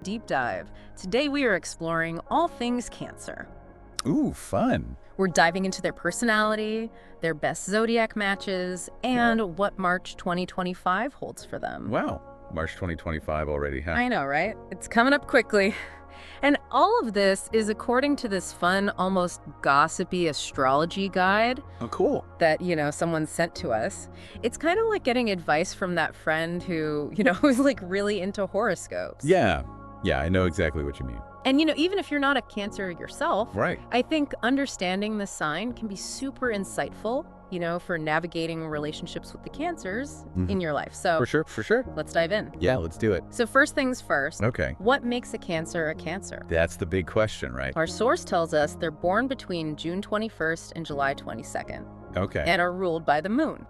deep dive. Today we are exploring all things Cancer. Ooh, fun. We're diving into their personality, their best zodiac matches, and what March 2025 holds for them. Wow. March 2025 already, huh? I know, right? It's coming up quickly. And all of this is according to this fun, almost gossipy astrology guide Oh, cool. that, someone sent to us. It's kind of like getting advice from that friend who, who's like really into horoscopes. Yeah. Yeah, I know exactly what you mean. And, even if you're not a Cancer yourself, Right. I think understanding the sign can be super insightful, for navigating relationships with the Cancers in your life. So For sure. let's dive in. Yeah, let's do it. So first things first, Okay. what makes a Cancer a Cancer? That's the big question, right? Our source tells us they're born between June 21st and July 22nd Okay. and are ruled by the moon.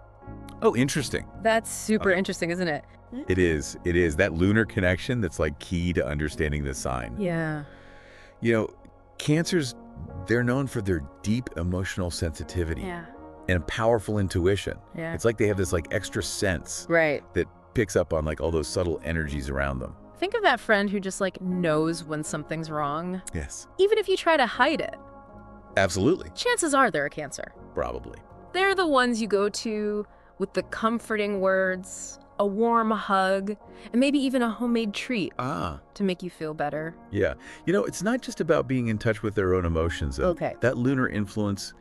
Oh, interesting. That's super interesting, isn't it? It is. It is. That lunar connection that's like key to understanding the sign. Yeah. Cancers, they're known for their deep emotional sensitivity Yeah. and powerful intuition. Yeah. It's like they have this like extra sense Right. that picks up on like all those subtle energies around them. Think of that friend who just like knows when something's wrong. Yes. Even if you try to hide it, Absolutely. chances are they're a Cancer. Probably. They're the ones you go to with the comforting words, a warm hug, and maybe even a homemade treat Ah. to make you feel better. Yeah. It's not just about being in touch with their own emotions. Okay. That lunar influence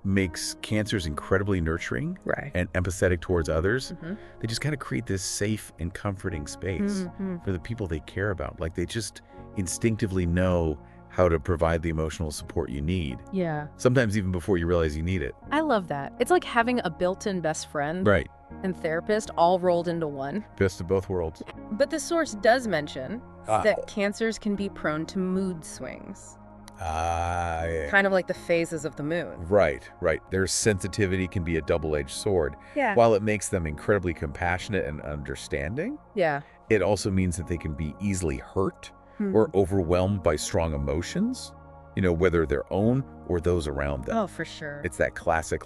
makes Cancers incredibly nurturing Right. and empathetic towards others. Mhm. They just kind of create this safe and comforting space Mhm. for the people they care about. Like they just instinctively know how to provide the emotional support you need. Yeah. Sometimes even before you realize you need it. I love that. It's like having a built-in best friend Right. and therapist all rolled into one. Best of both worlds. But the source does mention Ah. that Cancers can be prone to mood swings, Yeah. kind of like the phases of the moon. Right. Their sensitivity can be a double-edged sword. Yeah. While it makes them incredibly compassionate and understanding, Yeah. it also means that they can be easily hurt Hmm. or overwhelmed by strong emotions, whether their own or those around them. Oh, for sure. It's that classic,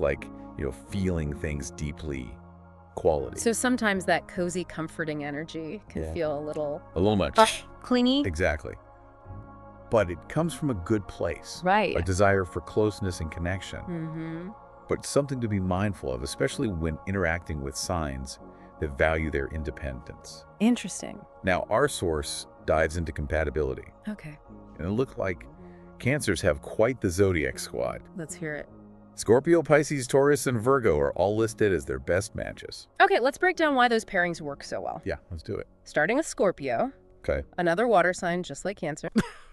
feeling things deeply quality. So sometimes that cozy, comforting energy can Yeah. feel a little A little much. clingy. Exactly. But it comes from a good place. Right. A desire for closeness and connection. Mm-hmm. But something to be mindful of, especially when interacting with signs that value their independence. Interesting. Now, our source dives into compatibility. Okay, And it looked like Cancers have quite the zodiac squad. let's hear it. Scorpio, Pisces, Taurus, and Virgo are all listed as their best matches. Okay, let's break down why those pairings work so well. Yeah, let's do it. Starting with Scorpio, Okay. another water sign just like Cancer.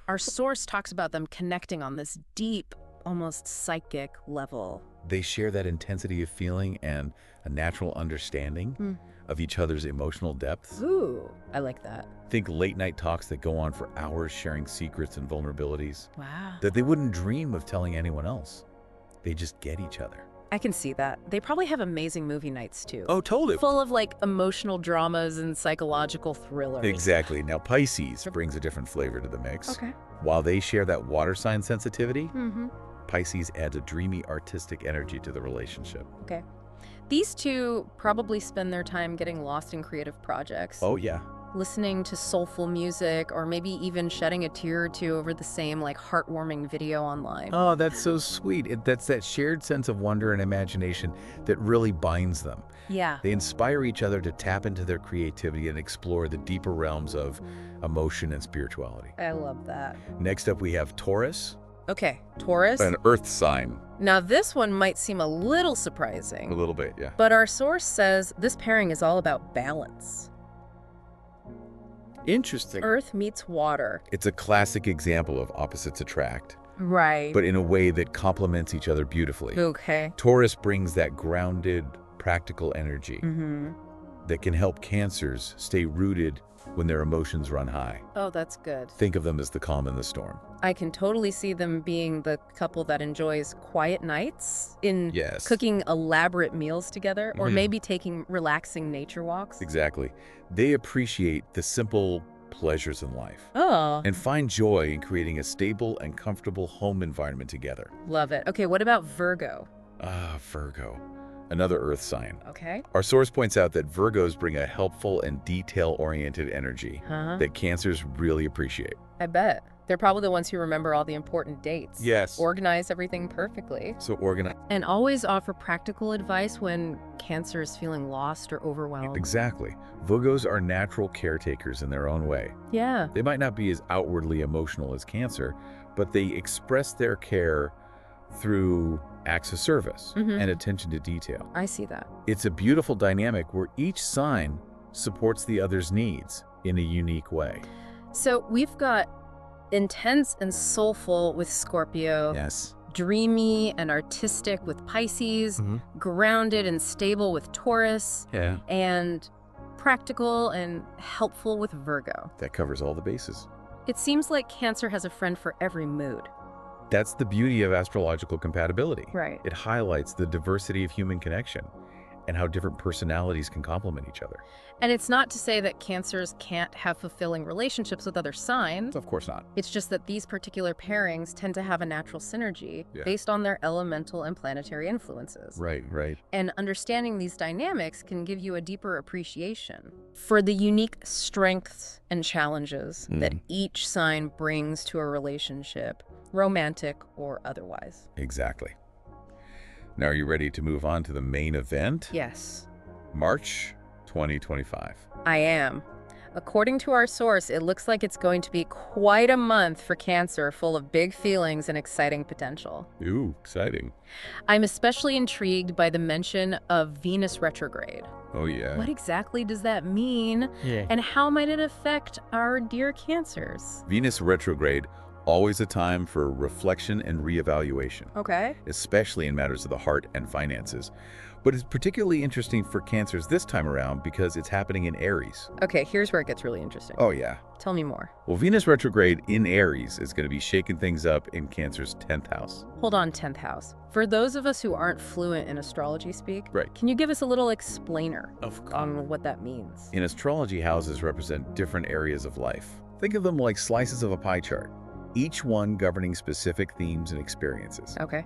Our source talks about them connecting on this deep, almost psychic level. They share that intensity of feeling and a natural understanding of each other's emotional depths. Ooh, I like that. Think late night talks that go on for hours sharing secrets and vulnerabilities Wow. that they wouldn't dream of telling anyone else. They just get each other. I can see that. They probably have amazing movie nights too. Oh, totally. Full of like emotional dramas and psychological thrillers. Exactly. Now, Pisces brings a different flavor to the mix. Okay. While they share that water sign sensitivity, Mm-hmm. Pisces adds a dreamy artistic energy to the relationship. Okay. These two probably spend their time getting lost in creative projects. Oh, yeah. Listening to soulful music, or maybe even shedding a tear or two over the same like heartwarming video online. Oh, that's so sweet. That's that shared sense of wonder and imagination that really binds them. Yeah. They inspire each other to tap into their creativity and explore the deeper realms of emotion and spirituality. I love that. Next up, we have Taurus, Okay, Taurus. an earth sign. Now this one might seem a little surprising, A little bit, yeah. but our source says this pairing is all about balance. Interesting. Earth meets water. It's a classic example of opposites attract, Right. but in a way that complements each other beautifully. Okay. Taurus brings that grounded, practical energy Mm-hmm. that can help Cancers stay rooted when their emotions run high. Oh, that's good. Think of them as the calm in the storm. I can totally see them being the couple that enjoys quiet nights in Yes. cooking elaborate meals together, or Mhm. maybe taking relaxing nature walks. Exactly. They appreciate the simple pleasures in life Oh, and find joy in creating a stable and comfortable home environment together. love it. Okay, what about Virgo? Ah, Virgo. another earth sign. Okay. Our source points out that Virgos bring a helpful and detail-oriented energy that Cancers really appreciate. I bet. They're probably the ones who remember all the important dates. Yes. Organize everything perfectly. So organize. And always offer practical advice when Cancer is feeling lost or overwhelmed. Exactly. Virgos are natural caretakers in their own way. Yeah. They might not be as outwardly emotional as Cancer, but they express their care through acts of service and attention to detail. I see that. It's a beautiful dynamic where each sign supports the other's needs in a unique way. So we've got intense and soulful with Scorpio. Yes. Dreamy and artistic with Pisces. Grounded and stable with Taurus. Yeah. And practical and helpful with Virgo. That covers all the bases. It seems like Cancer has a friend for every mood. That's the beauty of astrological compatibility. Right. It highlights the diversity of human connection and how different personalities can complement each other. And it's not to say that Cancers can't have fulfilling relationships with other signs. Of course not. It's just that these particular pairings tend to have a natural synergy based on their elemental and planetary influences. Right, right. And understanding these dynamics can give you a deeper appreciation for the unique strengths and challenges that each sign brings to a relationship, romantic or otherwise. Exactly. Now, are you ready to move on to the main event? Yes. March 2025. I am. According to our source, it looks like it's going to be quite a month for Cancer, full of big feelings and exciting potential. Ooh, exciting. I'm especially intrigued by the mention of Venus retrograde. Oh, yeah. What exactly does that mean? And how might it affect our dear Cancers? Venus retrograde, always a time for reflection and reevaluation. Okay. Especially in matters of the heart and finances. But it's particularly interesting for Cancers this time around because it's happening in Aries. Okay, here's where it gets really interesting. Oh, yeah. Tell me more. Well, Venus retrograde in Aries is going to be shaking things up in Cancer's 10th house. Hold on, 10th house. For those of us who aren't fluent in astrology speak, Right. Can you give us a little explainer Of course. on what that means? In astrology, houses represent different areas of life. Think of them like slices of a pie chart, each one governing specific themes and experiences. Okay.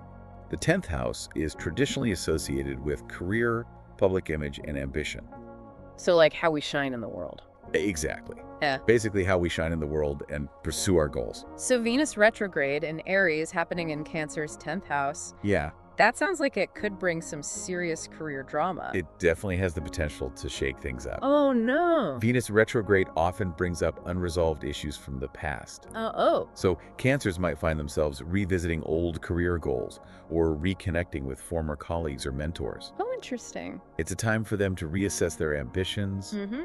The 10th house is traditionally associated with career, public image, and ambition. So like how we shine in the world. Exactly. Yeah. Basically how we shine in the world and pursue our goals. So Venus retrograde in Aries happening in Cancer's 10th house. Yeah. That sounds like it could bring some serious career drama. It definitely has the potential to shake things up. Oh, no. Venus retrograde often brings up unresolved issues from the past. Oh. So Cancers might find themselves revisiting old career goals or reconnecting with former colleagues or mentors. Oh, interesting. It's a time for them to reassess their ambitions Mm-hmm.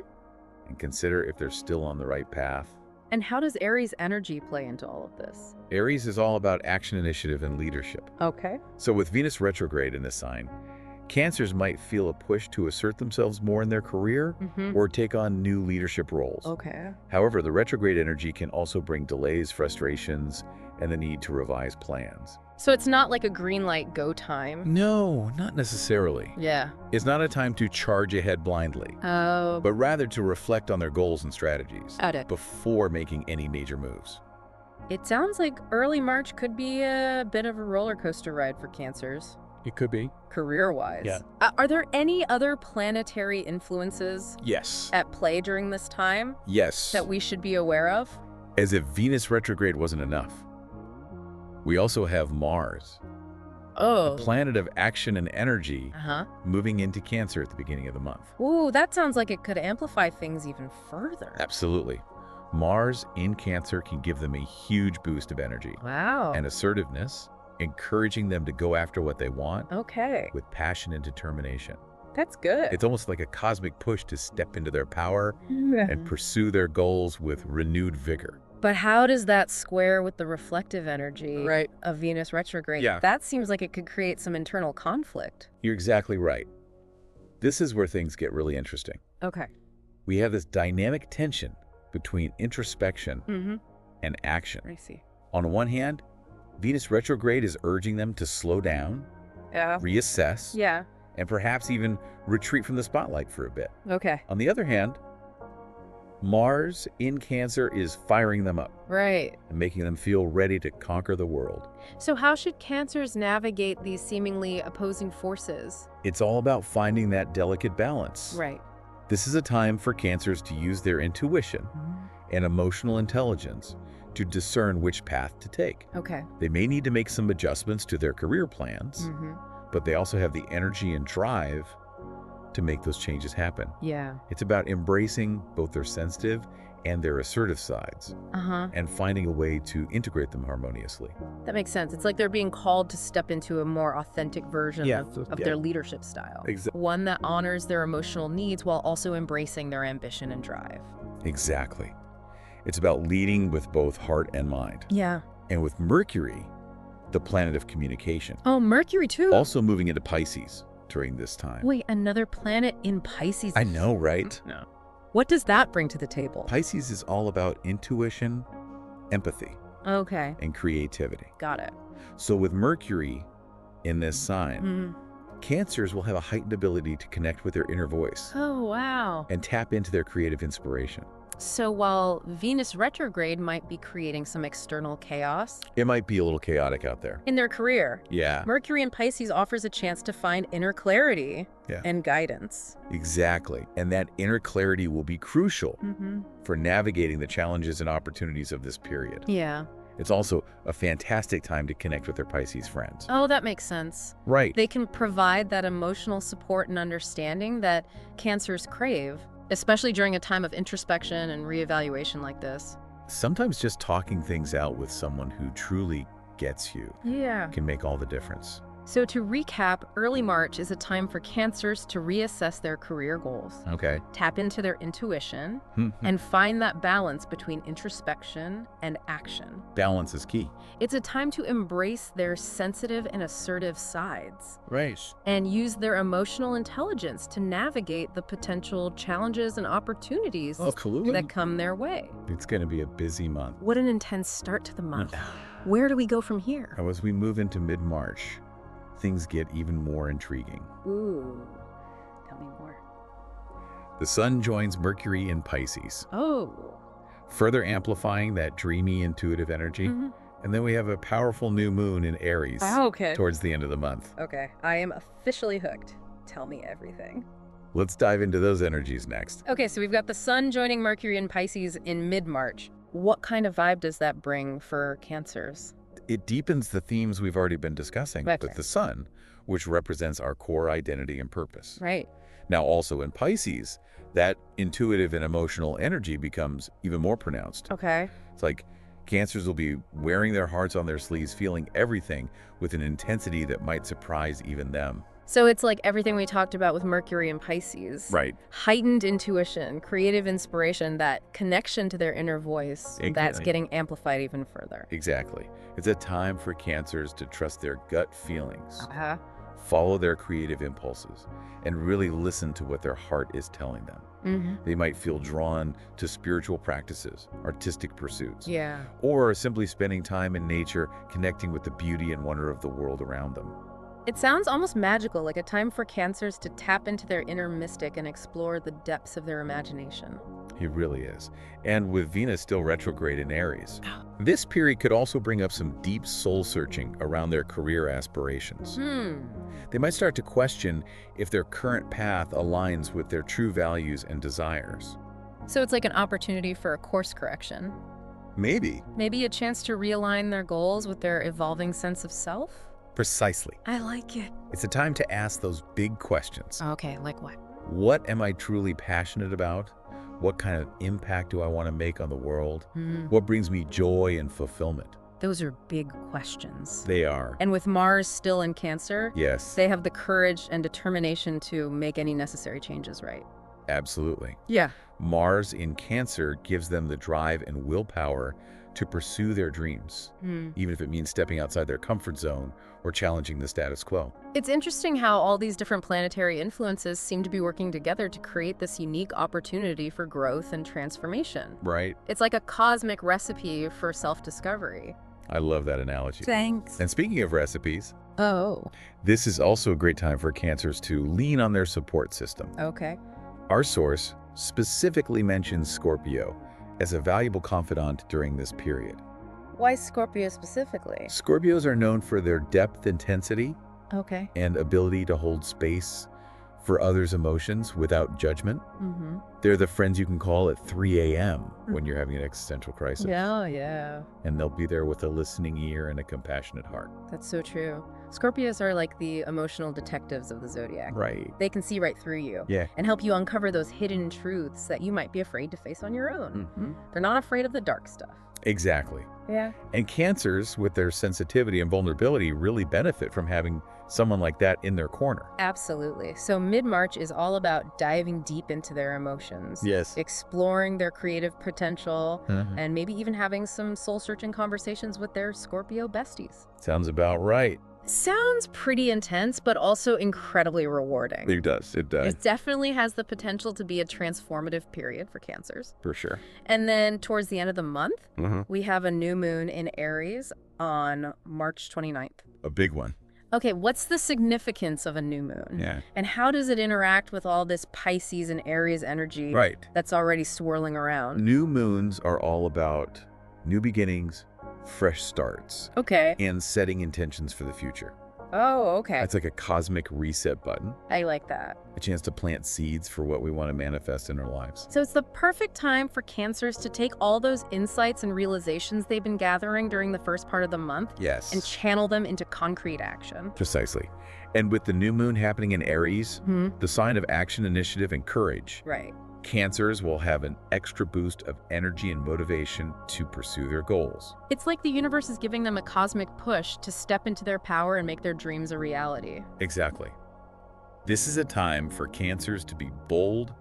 and consider if they're still on the right path. And how does Aries energy play into all of this? Aries is all about action, initiative, and leadership. Okay. So with Venus retrograde in this sign, Cancers might feel a push to assert themselves more in their career or take on new leadership roles. Okay. However, the retrograde energy can also bring delays, frustrations, and the need to revise plans. So it's not like a green light go time? No, not necessarily. Yeah. It's not a time to charge ahead blindly, Oh. but rather to reflect on their goals and strategies Got it. before making any major moves. It sounds like early March could be a bit of a roller coaster ride for Cancers, It could be. career-wise. Yeah. Are there any other planetary influences Yes. at play during this time Yes. that we should be aware of? As if Venus retrograde wasn't enough. We also have Mars, Oh. a planet of action and energy, Uh-huh. moving into Cancer at the beginning of the month. Ooh, that sounds like it could amplify things even further. Absolutely. Mars in Cancer can give them a huge boost of energy Wow. and assertiveness, encouraging them to go after what they want Okay. with passion and determination. That's good. It's almost like a cosmic push to step into their power and pursue their goals with renewed vigor. But how does that square with the reflective energy Right. of Venus retrograde? Yeah. That seems like it could create some internal conflict. You're exactly right. This is where things get really interesting. Okay. We have this dynamic tension between introspection Mm-hmm. and action. I see. On one hand, Venus retrograde is urging them to slow down, Yeah. reassess, Yeah. and perhaps even retreat from the spotlight for a bit. Okay. On the other hand, Mars in Cancer is firing them up Right. and making them feel ready to conquer the world. So how should Cancers navigate these seemingly opposing forces? It's all about finding that delicate balance. Right. This is a time for Cancers to use their intuition and emotional intelligence to discern which path to take. Okay. They may need to make some adjustments to their career plans, but they also have the energy and drive to make those changes happen. Yeah. It's about embracing both their sensitive and their assertive sides and finding a way to integrate them harmoniously. That makes sense. It's like they're being called to step into a more authentic version of their leadership style. One that honors their emotional needs while also embracing their ambition and drive. Exactly. It's about leading with both heart and mind. Yeah. And with Mercury, the planet of communication, Oh, Mercury too. also moving into Pisces during this time. Wait, another planet in Pisces. I know, right? No. What does that bring to the table? Pisces is all about intuition, empathy, Okay. and creativity. Got it. So with Mercury in this sign, Cancers will have a heightened ability to connect with their inner voice Oh, wow. and tap into their creative inspiration. So while Venus retrograde might be creating some external chaos It might be a little chaotic out there. in their career, Yeah, Mercury in Pisces offers a chance to find inner clarity Yeah. and guidance. exactly. And that inner clarity will be crucial for navigating the challenges and opportunities of this period. Yeah. It's also a fantastic time to connect with their Pisces friends. Oh, that makes sense. Right. They can provide that emotional support and understanding that Cancers crave, especially during a time of introspection and reevaluation like this. Sometimes just talking things out with someone who truly gets you Yeah. can make all the difference. So to recap, early March is a time for Cancers to reassess their career goals, Okay. tap into their intuition, and find that balance between introspection and action. Balance is key. It's a time to embrace their sensitive and assertive sides Right. and use their emotional intelligence to navigate the potential challenges and opportunities Absolutely. that come their way. It's going to be a busy month. What an intense start to the month. Where do we go from here? Now, as we move into mid-March, things get even more intriguing. Ooh, tell me more. The Sun joins Mercury in Pisces, Oh. further amplifying that dreamy, intuitive energy. And then we have a powerful new moon in Aries Okay. towards the end of the month. Okay, I am officially hooked. Tell me everything. Let's dive into those energies next. Okay, so we've got the Sun joining Mercury in Pisces in mid-March. What kind of vibe does that bring for Cancers? It deepens the themes we've already been discussing Okay. with the Sun, which represents our core identity and purpose. Right. Now, also in Pisces, that intuitive and emotional energy becomes even more pronounced. Okay. It's like Cancers will be wearing their hearts on their sleeves, feeling everything with an intensity that might surprise even them. So it's like everything we talked about with Mercury and Pisces. Right. Heightened intuition, creative inspiration, that connection to their inner voice that's Exactly. getting amplified even further. Exactly. It's a time for Cancers to trust their gut feelings, Uh-huh. follow their creative impulses, and really listen to what their heart is telling them. They might feel drawn to spiritual practices, artistic pursuits, Yeah. or simply spending time in nature, connecting with the beauty and wonder of the world around them. It sounds almost magical, like a time for Cancers to tap into their inner mystic and explore the depths of their imagination. It really is. And with Venus still retrograde in Aries, this period could also bring up some deep soul searching around their career aspirations. They might start to question if their current path aligns with their true values and desires. So it's like an opportunity for a course correction. Maybe. Maybe a chance to realign their goals with their evolving sense of self? Precisely. I like it. It's a time to ask those big questions. Okay, like what? What am I truly passionate about? What kind of impact do I want to make on the world? What brings me joy and fulfillment? Those are big questions. They are. And with Mars still in Cancer, Yes, they have the courage and determination to make any necessary changes, right? absolutely. Yeah. Mars in Cancer gives them the drive and willpower to pursue their dreams, even if it means stepping outside their comfort zone or challenging the status quo. It's interesting how all these different planetary influences seem to be working together to create this unique opportunity for growth and transformation. Right? It's like a cosmic recipe for self-discovery. I love that analogy. Thanks. And speaking of recipes, Oh, this is also a great time for Cancers to lean on their support system. okay. Our source, specifically mentions Scorpio as a valuable confidant during this period. Why Scorpio specifically? Scorpios are known for their depth, intensity, Okay. and ability to hold space for others' emotions without judgment. They're the friends you can call at 3 a.m. when you're having an existential crisis. Yeah. And they'll be there with a listening ear and a compassionate heart. That's so true. Scorpios are like the emotional detectives of the zodiac. Right. They can see right through you. Yeah. And help you uncover those hidden truths that you might be afraid to face on your own. They're not afraid of the dark stuff. Exactly. Yeah. And Cancers, with their sensitivity and vulnerability, really benefit from having someone like that in their corner. Absolutely. So mid-March is all about diving deep into their emotions. Yes. Exploring their creative potential, and maybe even having some soul-searching conversations with their Scorpio besties. Sounds about right. Sounds pretty intense, but also incredibly rewarding. It does. It does. It definitely has the potential to be a transformative period for Cancers. For sure. And then towards the end of the month, we have a new moon in Aries on March 29th. A big one. Okay, what's the significance of a new moon? Yeah. And how does it interact with all this Pisces and Aries energy that's already swirling around? New moons are all about new beginnings, fresh starts, and setting intentions for the future. Oh, okay. It's like a cosmic reset button. I like that. A chance to plant seeds for what we want to manifest in our lives. So it's the perfect time for Cancers to take all those insights and realizations they've been gathering during the first part of the month and channel them into concrete action. Precisely. And with the new moon happening in Aries, the sign of action, initiative, and courage, Cancers will have an extra boost of energy and motivation to pursue their goals. It's like the universe is giving them a cosmic push to step into their power and make their dreams a reality. Exactly. This is a time for Cancers to be bold,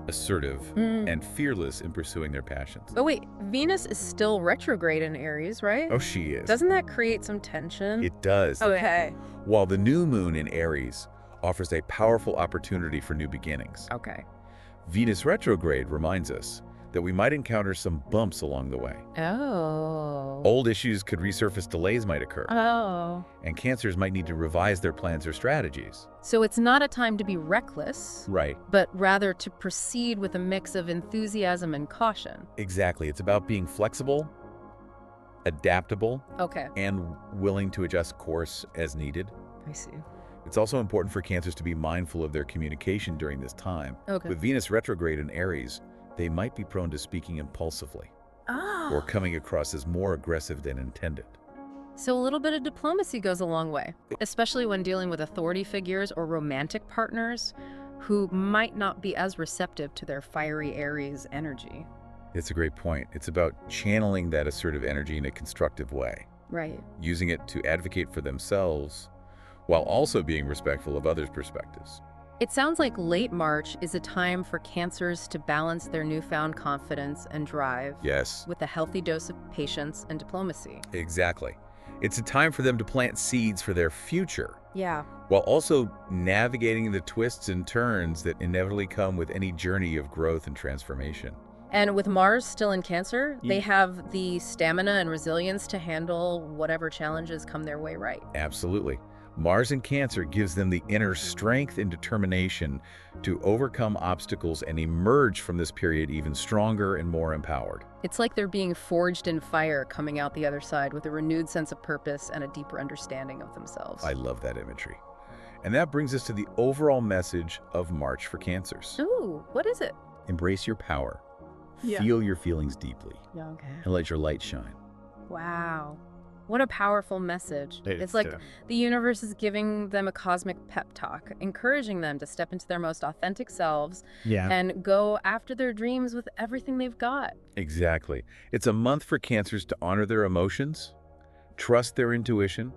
assertive, and fearless in pursuing their passions. Oh wait, Venus is still retrograde in Aries, right? Oh, she is. Doesn't that create some tension? It does. Okay. While the new moon in Aries offers a powerful opportunity for new beginnings. Okay. Venus retrograde reminds us that we might encounter some bumps along the way. Oh. Old issues could resurface, delays might occur. Oh. And Cancers might need to revise their plans or strategies. So it's not a time to be reckless. Right. But rather to proceed with a mix of enthusiasm and caution. Exactly. It's about being flexible, adaptable, and willing to adjust course as needed. I see. It's also important for Cancers to be mindful of their communication during this time. With Venus retrograde in Aries, they might be prone to speaking impulsively or coming across as more aggressive than intended. So a little bit of diplomacy goes a long way, especially when dealing with authority figures or romantic partners who might not be as receptive to their fiery Aries energy. It's a great point. It's about channeling that assertive energy in a constructive way. Right. Using it to advocate for themselves while also being respectful of others' perspectives. It sounds like late March is a time for Cancers to balance their newfound confidence and drive with a healthy dose of patience and diplomacy. Exactly. It's a time for them to plant seeds for their future. Yeah. While also navigating the twists and turns that inevitably come with any journey of growth and transformation. And with Mars still in Cancer, they have the stamina and resilience to handle whatever challenges come their way, right? Absolutely. Mars in Cancer gives them the inner strength and determination to overcome obstacles and emerge from this period even stronger and more empowered. It's like they're being forged in fire, coming out the other side with a renewed sense of purpose and a deeper understanding of themselves. I love that imagery. And that brings us to the overall message of March for Cancers. Ooh, what is it? Embrace your power. Feel your feelings deeply. And let your light shine. Wow. What a powerful message. It's like the universe is giving them a cosmic pep talk, encouraging them to step into their most authentic selves and go after their dreams with everything they've got. Exactly. It's a month for Cancers to honor their emotions, trust their intuition,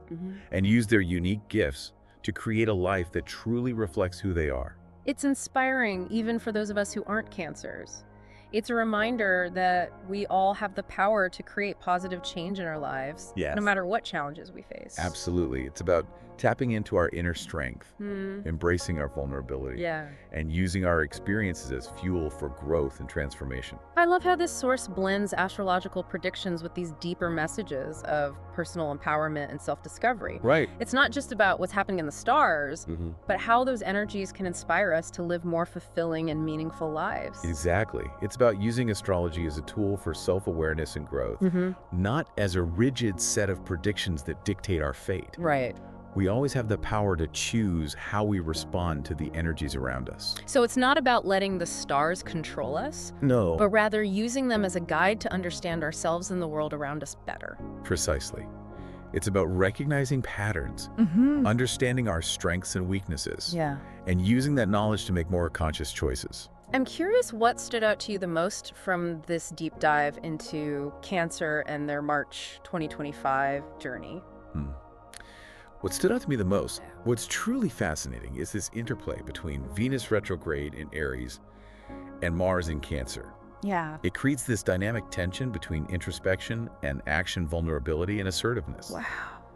and use their unique gifts to create a life that truly reflects who they are. It's inspiring even for those of us who aren't Cancers. It's a reminder that we all have the power to create positive change in our lives, Yes. no matter what challenges we face. Absolutely. It's about tapping into our inner strength, Hmm. embracing our vulnerability, Yeah. and using our experiences as fuel for growth and transformation. I love how this source blends astrological predictions with these deeper messages of personal empowerment and self-discovery. Right. It's not just about what's happening in the stars, but how those energies can inspire us to live more fulfilling and meaningful lives. Exactly. It's about using astrology as a tool for self-awareness and growth, not as a rigid set of predictions that dictate our fate. Right. We always have the power to choose how we respond to the energies around us. So it's not about letting the stars control us, No. but rather using them as a guide to understand ourselves and the world around us better. Precisely. It's about recognizing patterns, understanding our strengths and weaknesses, Yeah. and using that knowledge to make more conscious choices. I'm curious what stood out to you the most from this deep dive into Cancer and their March 2025 journey. What stood out to me the most, what's truly fascinating, is this interplay between Venus retrograde in Aries and Mars in Cancer. Yeah. It creates this dynamic tension between introspection and action, vulnerability and assertiveness. Wow.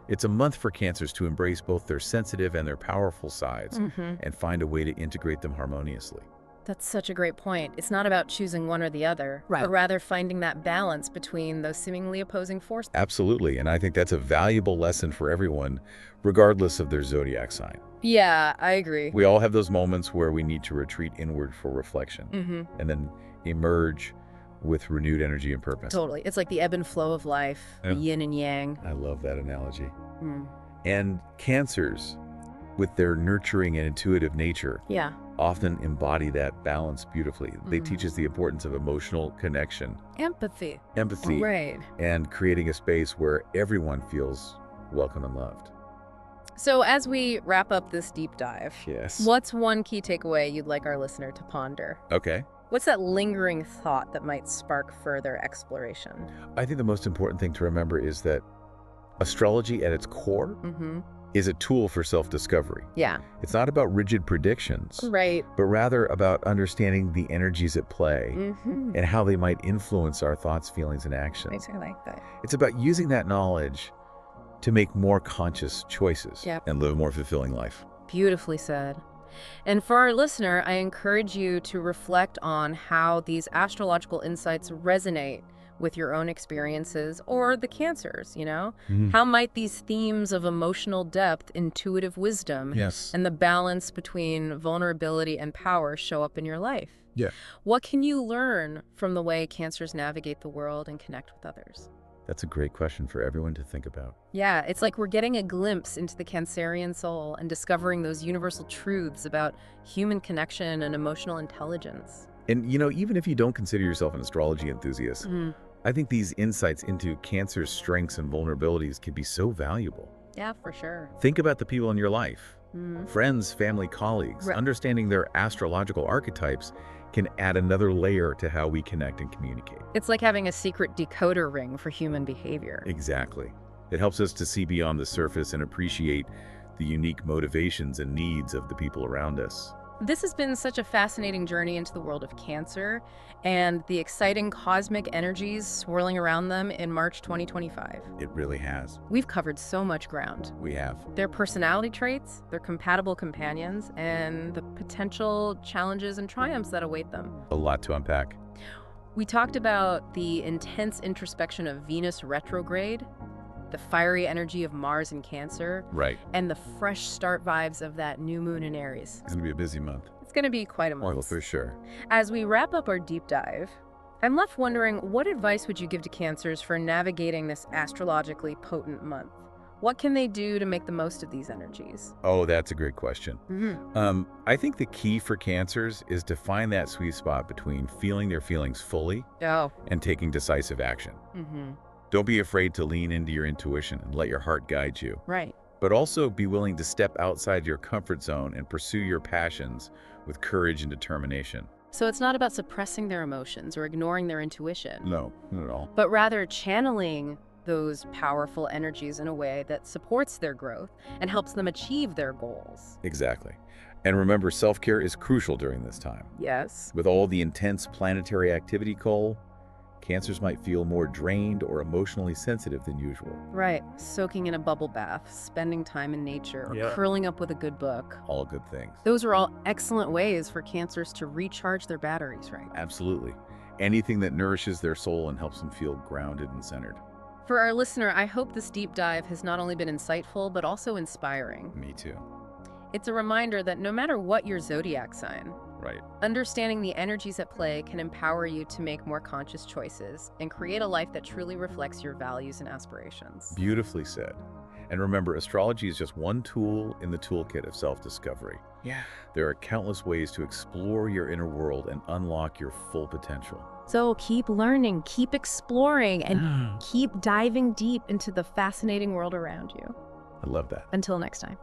It's a month for Cancers to embrace both their sensitive and their powerful sides and find a way to integrate them harmoniously. That's such a great point. It's not about choosing one or the other, Right. but rather finding that balance between those seemingly opposing forces. Absolutely, and I think that's a valuable lesson for everyone, regardless of their zodiac sign. Yeah, I agree. We all have those moments where we need to retreat inward for reflection and then emerge with renewed energy and purpose. Totally. It's like the ebb and flow of life, the yin and yang. I love that analogy. Mm. And Cancers, with their nurturing and intuitive nature, Yeah. often embody that balance beautifully. They teach us the importance of emotional connection, Empathy. empathy, Right. and creating a space where everyone feels welcome and loved. So as we wrap up this deep dive, Yes. what's one key takeaway you'd like our listener to ponder? Okay. What's that lingering thought that might spark further exploration? I think the most important thing to remember is that astrology at its core is a tool for self-discovery. Yeah. It's not about rigid predictions, Right. but rather about understanding the energies at play and how they might influence our thoughts, feelings, and actions. I like that. It's about using that knowledge to make more conscious choices Yep. and live a more fulfilling life. Beautifully said. And for our listener, I encourage you to reflect on how these astrological insights resonate with your own experiences or the Cancers, you know? How might these themes of emotional depth, intuitive wisdom, Yes. and the balance between vulnerability and power show up in your life? Yeah. What can you learn from the way Cancers navigate the world and connect with others? That's a great question for everyone to think about. Yeah, it's like we're getting a glimpse into the Cancerian soul and discovering those universal truths about human connection and emotional intelligence. And, you know, even if you don't consider yourself an astrology enthusiast, I think these insights into Cancer's strengths and vulnerabilities can be so valuable. Yeah, for sure. Think about the people in your life, friends, family, colleagues. Right. Understanding their astrological archetypes can add another layer to how we connect and communicate. It's like having a secret decoder ring for human behavior. Exactly. It helps us to see beyond the surface and appreciate the unique motivations and needs of the people around us. This has been such a fascinating journey into the world of Cancer and the exciting cosmic energies swirling around them in March 2025. It really has. We've covered so much ground. We have. Their personality traits, their compatible companions, and the potential challenges and triumphs that await them. A lot to unpack. We talked about the intense introspection of Venus retrograde, the fiery energy of Mars in Cancer, Right. and the fresh start vibes of that new moon in Aries. It's going to be a busy month. It's going to be quite a month. Well, for sure. As we wrap up our deep dive, I'm left wondering, what advice would you give to Cancers for navigating this astrologically potent month? What can they do to make the most of these energies? Oh, that's a great question. I think the key for Cancers is to find that sweet spot between feeling their feelings fully Oh. and taking decisive action. Don't be afraid to lean into your intuition and let your heart guide you. Right. But also be willing to step outside your comfort zone and pursue your passions with courage and determination. So it's not about suppressing their emotions or ignoring their intuition, No, not at all. but rather channeling those powerful energies in a way that supports their growth and helps them achieve their goals. Exactly. And remember, self-care is crucial during this time. Yes. With all the intense planetary activity, Cole, Cancers might feel more drained or emotionally sensitive than usual. Right. Soaking in a bubble bath, spending time in nature, or Yeah. curling up with a good book. All good things. Those are all excellent ways for Cancers to recharge their batteries, right? Absolutely. Anything that nourishes their soul and helps them feel grounded and centered. For our listener, I hope this deep dive has not only been insightful, but also inspiring. Me too. It's a reminder that no matter what your zodiac sign, Right. understanding the energies at play can empower you to make more conscious choices and create a life that truly reflects your values and aspirations. Beautifully said. And remember, astrology is just one tool in the toolkit of self-discovery. Yeah. There are countless ways to explore your inner world and unlock your full potential. So keep learning, keep exploring, and keep diving deep into the fascinating world around you. I love that. Until next time.